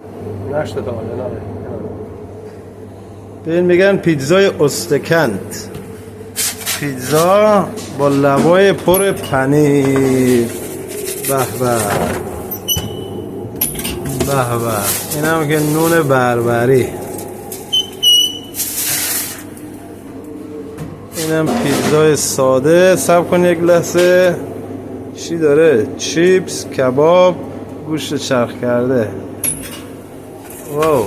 نشته تا حالا. به این میگن پیتزای استکند. پیتزا با لوای پر پنیر. به به به به. این هم که نون بربری. این هم پیتزای ساده. صبر کن یک لحظه. چی داره؟ چیپس، کباب، گوشت چرخ کرده. واو،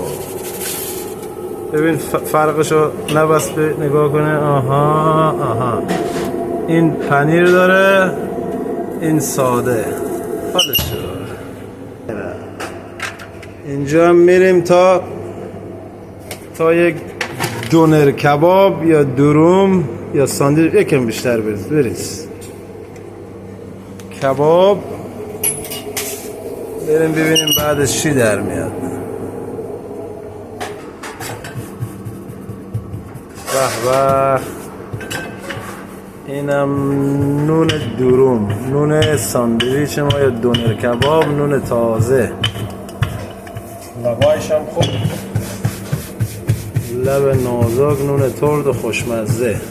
ببین فرقشو نبس به نگاه کنه. آها این پنیر داره، این ساده. حالشو اینجا هم میریم تا یک دونر کباب یا دروم یا ساندویچ یکم بیشتر بریز کباب. بریم ببینیم بعدش چی در میاد. به به. اینم نون دروم، نون ساندویچ ما یا دونر کباب، نون تازه. لبایش هم خوب، لب نازک، نون ترد و خوشمزه.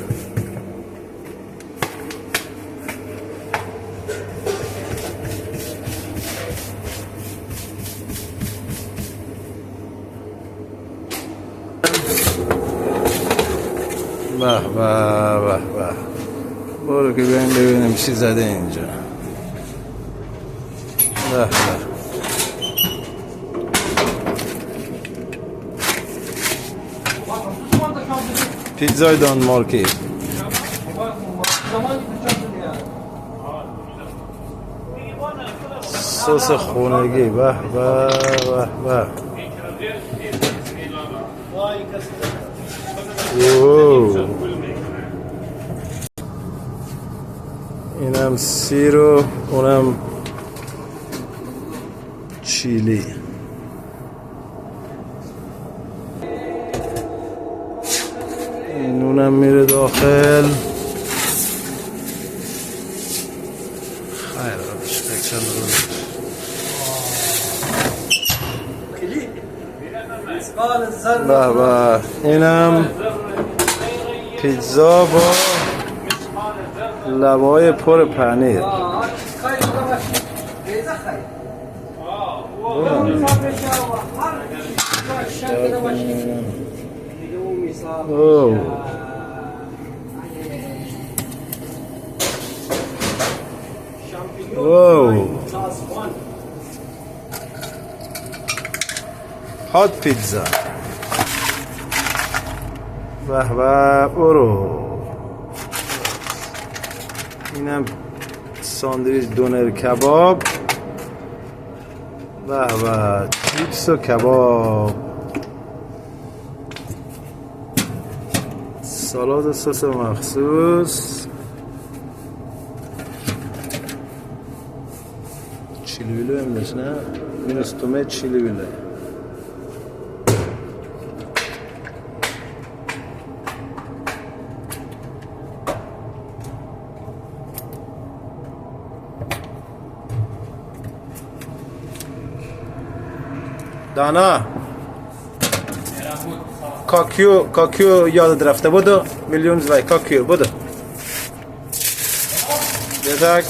به به به به. برو که بریم ببینیم چی زده اینجا. به به. پیتزای دانمارکی. سس خونگی. به به به به. اوه. اینم سیر و اونم چیلی. این اونم میره داخل. خیر روش بکشن رو. به به. اینم پیتزا با لوای پر پنیر. اوه. اوه. هات پیتزا. به به. برو. اینم ساندویچ دونر کباب. به به. چیپس و کباب. سالاد و سس مخصوص. چیلی بیلو امدش نه؟ مینوس تومه چیلی بیلو. دانا کاکیو یاد رفته. بودو میلیون زای کاکیو. بودو یه تک